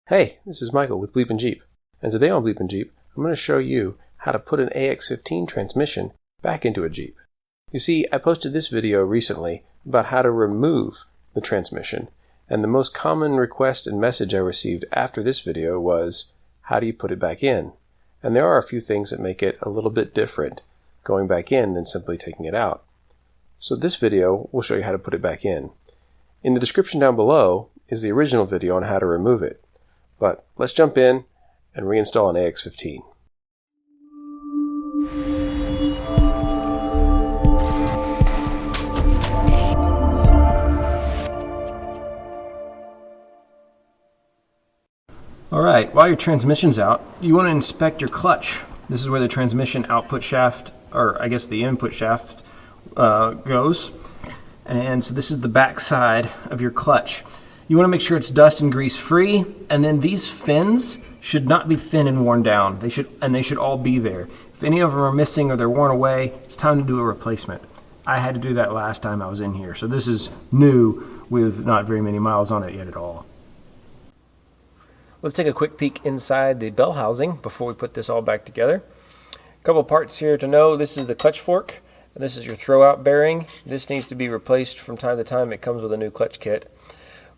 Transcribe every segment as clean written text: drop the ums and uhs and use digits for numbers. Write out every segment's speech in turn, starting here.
Hey, this is Michael with BleepinJeep, and today on BleepinJeep, I'm going to show you how to put an AX15 transmission back into a Jeep. You see, I posted this video recently about how to remove the transmission, and the most common request and message I received after this video was, how do you put it back in? And there are a few things that make it a little bit different going back in than simply taking it out. So this video will show you how to put it back in. In the description down below is the original video on how to remove it. But let's jump in and reinstall an AX15. Alright, while your transmission's out, you want to inspect your clutch. This is where the transmission output shaft, or I guess the input shaft, goes. And so this is the back side of your clutch. You want to make sure it's dust and grease free, and then these fins should not be thin and worn down. They should all be there. If any of them are missing or they're worn away, it's time to do a replacement. I had to do that last time I was in here, so this is new with not very many miles on it yet at all. Let's take a quick peek inside the bell housing before we put this all back together. A couple parts here to know. This is the clutch fork, and this is your throwout bearing. This needs to be replaced from time to time. It comes with a new clutch kit.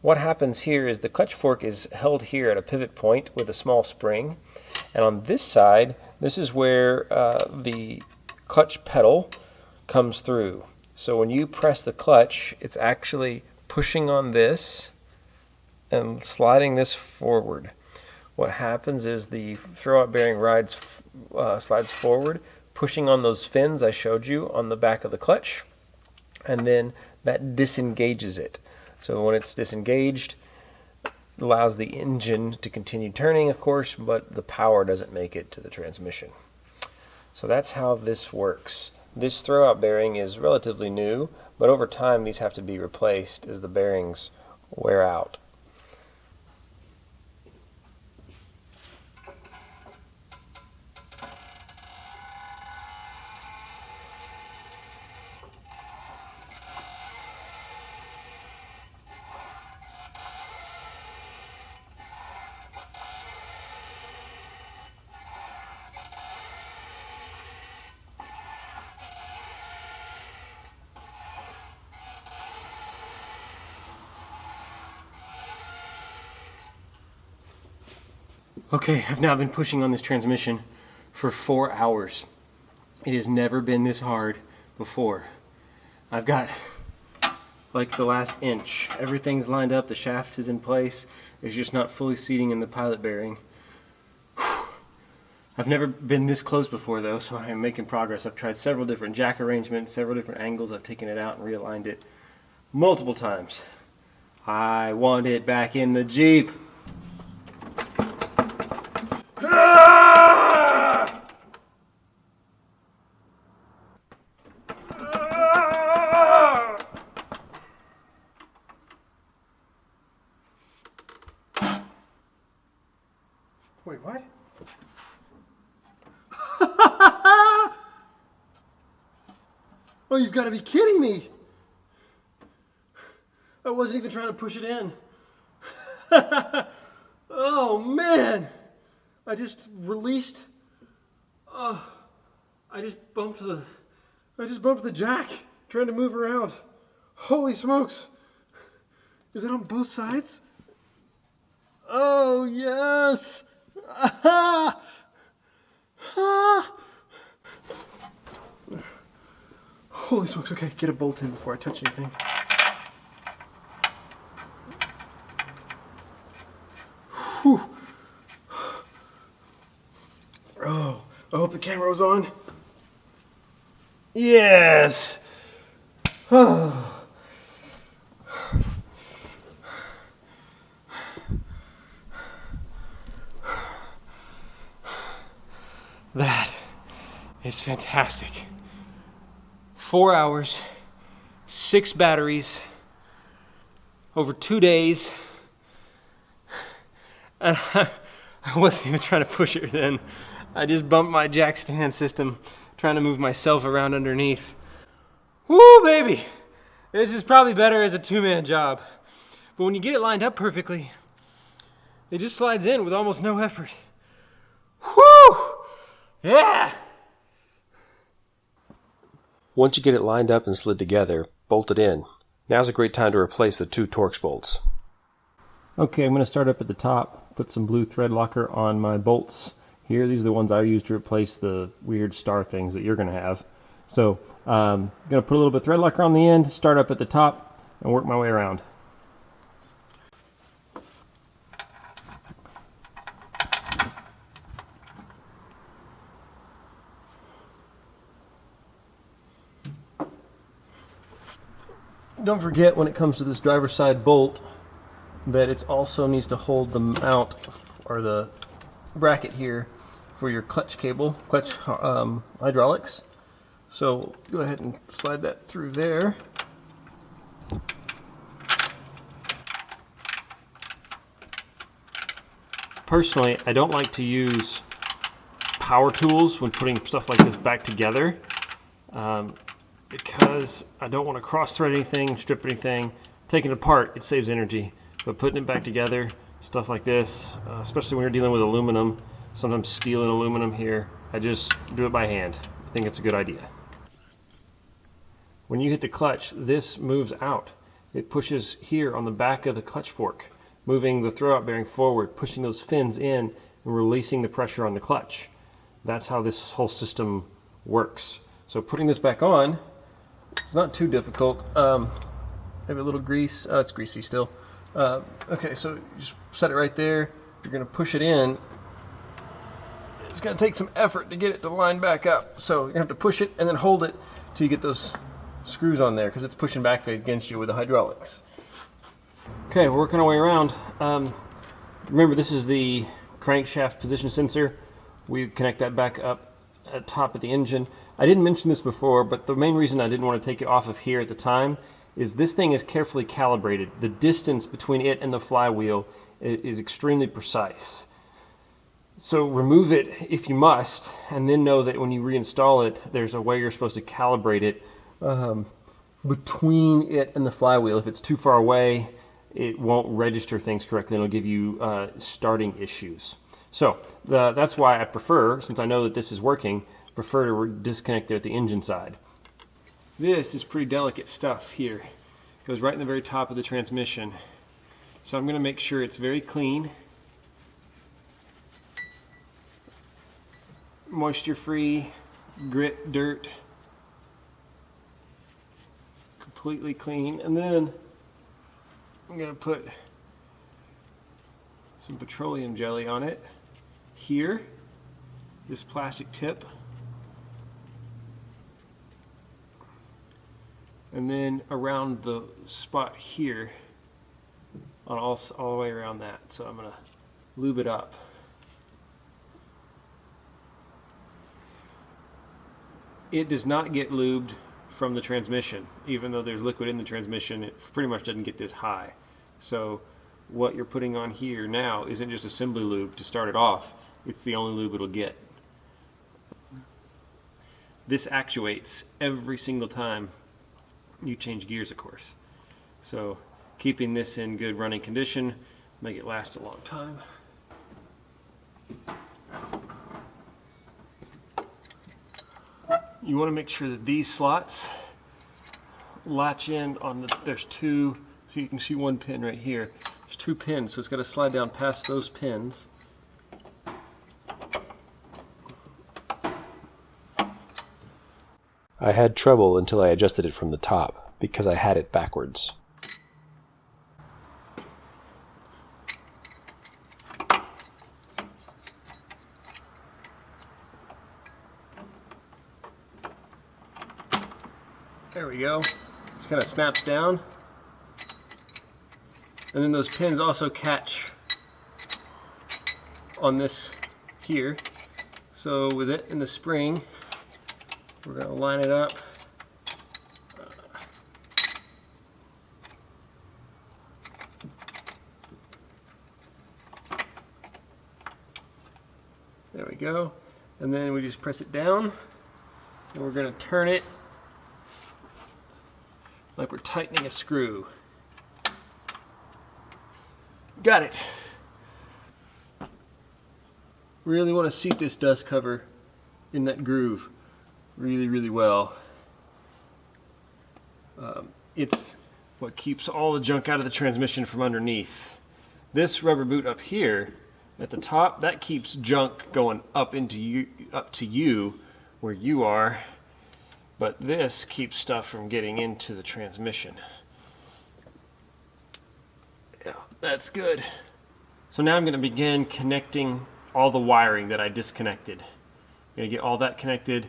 What happens here is the clutch fork is held here at a pivot point with a small spring, and on this side, this is where the clutch pedal comes through. So when you press the clutch, it's actually pushing on this and sliding this forward. What happens is the throwout bearing slides forward, pushing on those fins I showed you on the back of the clutch, and then that disengages it. So when it's disengaged, it allows the engine to continue turning, of course, but the power doesn't make it to the transmission. So that's how this works. This throwout bearing is relatively new, but over time these have to be replaced as the bearings wear out. Okay, I've now been pushing on this transmission for 4 hours. It has never been this hard before. I've got like the last inch. Everything's lined up, the shaft is in place. It's just not fully seating in the pilot bearing. I've never been this close before though, so I'm making progress. I've tried several different jack arrangements, several different angles. I've taken it out and realigned it multiple times. I want it back in the Jeep. Wait, what? Oh, you've got to be kidding me! I wasn't even trying to push it in. Oh man! I just released. I just bumped the jack trying to move around. Holy smokes! Is it on both sides? Oh yes! Ah! Ah! Holy smokes, okay, get a bolt in before I touch anything. Whew. Oh, I hope the camera was on. Yes! Oh. That is fantastic. 4 hours, 6 batteries, over 2 days, and I wasn't even trying to push it then. I just bumped my jack stand system trying to move myself around underneath. Woo, baby! This is probably better as a two-man job. But when you get it lined up perfectly, It just slides in with almost no effort. Whew! Yeah! Once you get it lined up and slid together, bolt it in. Now's a great time to replace the 2 Torx bolts. Okay, I'm going to start up at the top, put some blue thread locker on my bolts here. These are the ones I use to replace the weird star things that you're going to have. So I'm going to put a little bit of thread locker on the end, start up at the top, and work my way around. Don't forget when it comes to this driver's side bolt that it also needs to hold the mount or the bracket here for your clutch cable, clutch hydraulics. So go ahead and slide that through there. Personally, I don't like to use power tools when putting stuff like this back together. Because I don't want to cross-thread anything, strip anything. Taking it apart, it saves energy. But putting it back together, stuff like this, especially when you're dealing with aluminum, sometimes steel and aluminum here, I just do it by hand. I think it's a good idea. When you hit the clutch, this moves out. It pushes here on the back of the clutch fork, moving the throwout bearing forward, pushing those fins in, and releasing the pressure on the clutch. That's how this whole system works. So putting this back on, it's not too difficult. Maybe a little grease. Oh, it's greasy still. Okay, so you just set it right there. You're going to push it in. It's going to take some effort to get it to line back up. So you're going to have to push it and then hold it till you get those screws on there because it's pushing back against you with the hydraulics. Okay, we're working our way around. Remember, this is the crankshaft position sensor. We connect that back up at top of the engine. I didn't mention this before, but the main reason I didn't want to take it off of here at the time is this thing is carefully calibrated. The distance between it and the flywheel is extremely precise. So remove it if you must, and then know that when you reinstall it, there's a way you're supposed to calibrate it between it and the flywheel. If it's too far away, it won't register things correctly and it'll give you starting issues. So that's why I prefer, since I know that this is working, prefer to disconnect it at the engine side. This is pretty delicate stuff here. It goes right in the very top of the transmission. So I'm going to make sure it's very clean, moisture free, grit, dirt, completely clean. And then I'm going to put some petroleum jelly on it here, this plastic tip. And then around the spot here, on all the way around that. So I'm going to lube it up. It does not get lubed from the transmission. Even though there's liquid in the transmission, it pretty much doesn't get this high. So what you're putting on here now isn't just assembly lube to start it off. It's the only lube it'll get. This actuates every single time you change gears, of course. So keeping this in good running condition, make it last a long time. You want to make sure that these slots latch in on the, there's two, so you can see one pin right here. There's 2 pins, so it's got to slide down past those pins. I had trouble until I adjusted it from the top, because I had it backwards. There we go. Just kind of snaps down. And then those pins also catch on this here. So with it in the spring, we're going to line it up. There we go. And then we just press it down, and we're going to turn it like we're tightening a screw. Got it. Really want to seat this dust cover in that groove really well. It's what keeps all the junk out of the transmission from underneath. This rubber boot up here at the top, that keeps junk going up to you where you are, but this keeps stuff from getting into the transmission. Yeah, that's good. So now I'm going to begin connecting all the wiring that I disconnected. I'm going to get all that connected.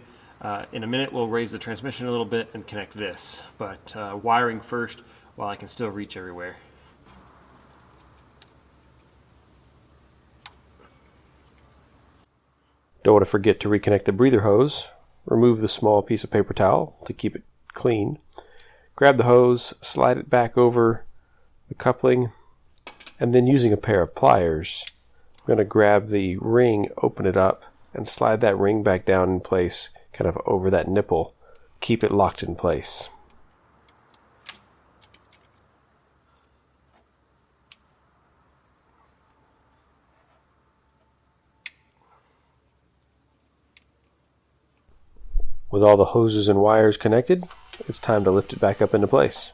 In a minute we'll raise the transmission a little bit and connect this, but wiring first while I can still reach everywhere. Don't want to forget to reconnect the breather hose. Remove the small piece of paper towel to keep it clean. Grab the hose, slide it back over the coupling, and then using a pair of pliers, I'm going to grab the ring, open it up, and slide that ring back down in place, kind of over that nipple. Keep it locked in place. With all the hoses and wires connected, it's time to lift it back up into place.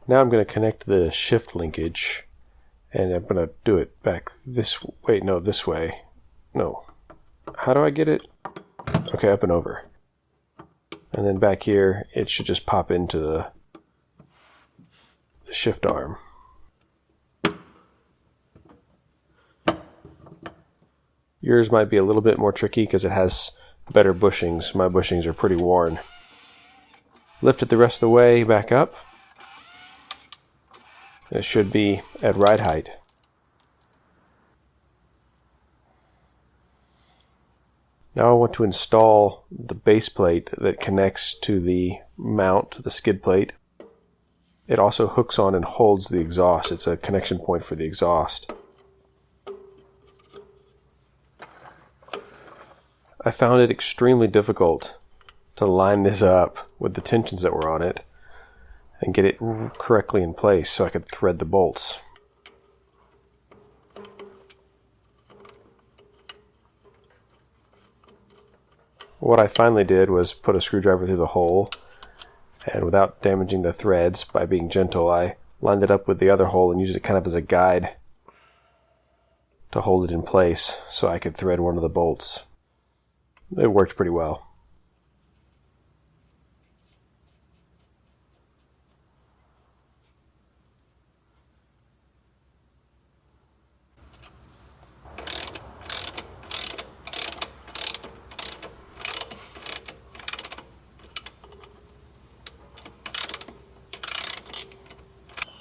Now I'm going to connect the shift linkage, and I'm going to do it back this way. No, this way. No. How do I get it? Okay, up and over. And then back here, it should just pop into the shift arm. Yours might be a little bit more tricky because it has better bushings. My bushings are pretty worn. Lift it the rest of the way back up. It should be at ride height. Now I want to install the base plate that connects to the mount, the skid plate. It also hooks on and holds the exhaust. It's a connection point for the exhaust. I found it extremely difficult to line this up with the tensions that were on it and get it correctly in place so I could thread the bolts. What I finally did was put a screwdriver through the hole, and without damaging the threads, by being gentle, I lined it up with the other hole and used it kind of as a guide to hold it in place so I could thread one of the bolts. It worked pretty well.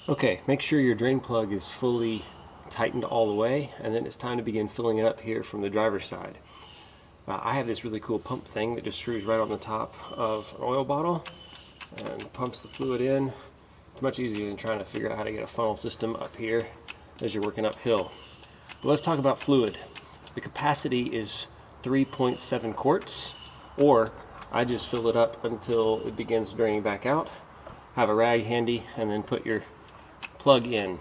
Okay, make sure your drain plug is fully tightened all the way, and then it's time to begin filling it up here from the driver's side. I have this really cool pump thing that just screws right on the top of an oil bottle and pumps the fluid in. It's much easier than trying to figure out how to get a funnel system up here as you're working uphill. But let's talk about fluid. The capacity is 3.7 quarts, or I just fill it up until it begins draining back out. Have a rag handy and then put your plug in.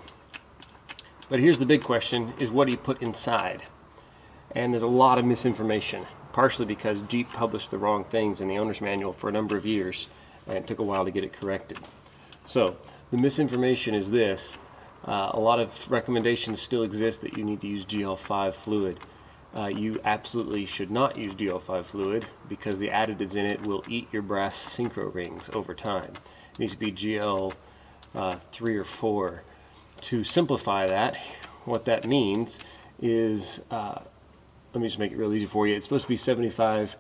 But here's the big question, is what do you put inside? And there's a lot of misinformation, partially because Jeep published the wrong things in the owner's manual for a number of years, and it took a while to get it corrected. So the misinformation is this: a lot of recommendations still exist that you need to use GL5 fluid. You absolutely should not use GL5 fluid because the additives in it will eat your brass synchro rings over time. It needs to be GL 3 or 4. To simplify that, what that means is, let me just make it real easy for you. It's supposed to be 75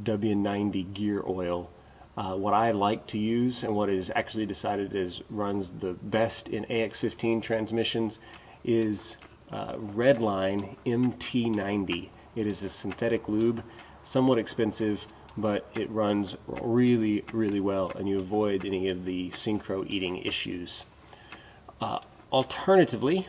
W90 gear oil. What I like to use, and what is actually decided is runs the best in AX15 transmissions, is Redline MT90. It is a synthetic lube, somewhat expensive, but it runs really well, and you avoid any of the synchro eating issues. Alternatively,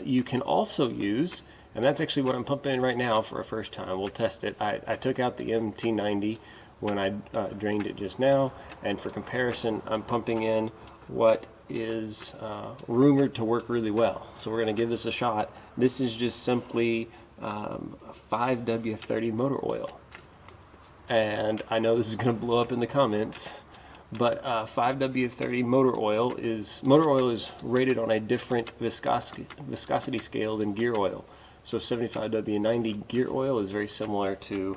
You can also use, and that's actually what I'm pumping in right now for a first time. We'll test it. I took out the MT90 when I drained it just now, and for comparison, I'm pumping in what is rumored to work really well. So we're going to give this a shot. This is just simply 5W30 motor oil. And I know this is going to blow up in the comments, but 5W30 motor oil is rated on a different viscosity scale than gear oil. So 75W90 gear oil is very similar to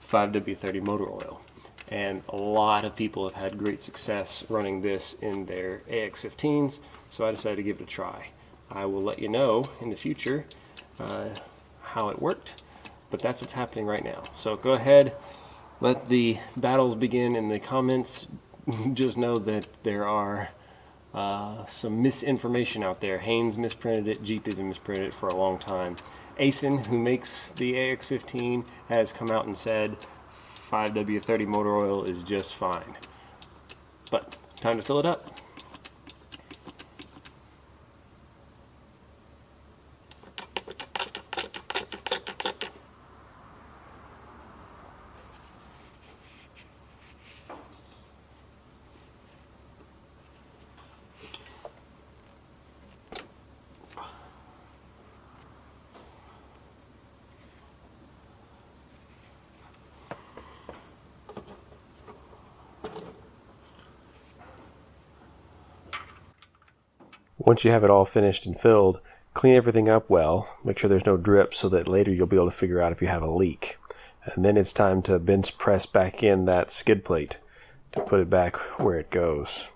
5W30 motor oil. And a lot of people have had great success running this in their AX15s, so I decided to give it a try. I will let you know in the future how it worked, but that's what's happening right now. So go ahead, let the battles begin in the comments. Just know that there are some misinformation out there. Haynes misprinted it, Jeep even misprinted it for a long time. Asen, who makes the AX15, has come out and said 5W30 motor oil is just fine. But time to fill it up. Once you have it all finished and filled, clean everything up well. Make sure there's no drips so that later you'll be able to figure out if you have a leak. And then it's time to bench press back in that skid plate to put it back where it goes.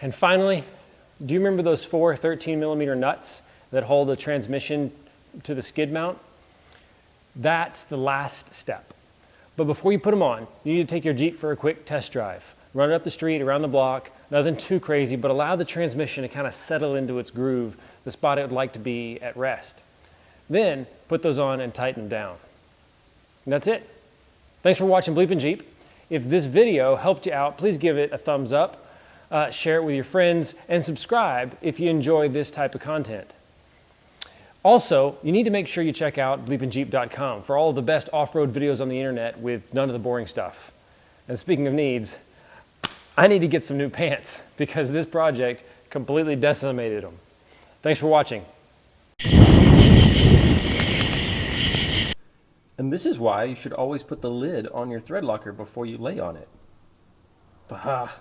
And finally, do you remember those 4 13mm nuts that hold the transmission to the skid mount? That's the last step. But before you put them on, you need to take your Jeep for a quick test drive. Run it up the street, around the block, nothing too crazy, but allow the transmission to kind of settle into its groove, the spot it would like to be at rest. Then put those on and tighten them down. And that's it. Thanks for watching BleepinJeep. If this video helped you out, please give it a thumbs up. Share it with your friends, and subscribe if you enjoy this type of content. Also, you need to make sure you check out BleepinJeep.com for all of the best off-road videos on the internet with none of the boring stuff. And speaking of needs, I need to get some new pants because this project completely decimated them. Thanks for watching. And this is why you should always put the lid on your thread locker before you lay on it. Bah.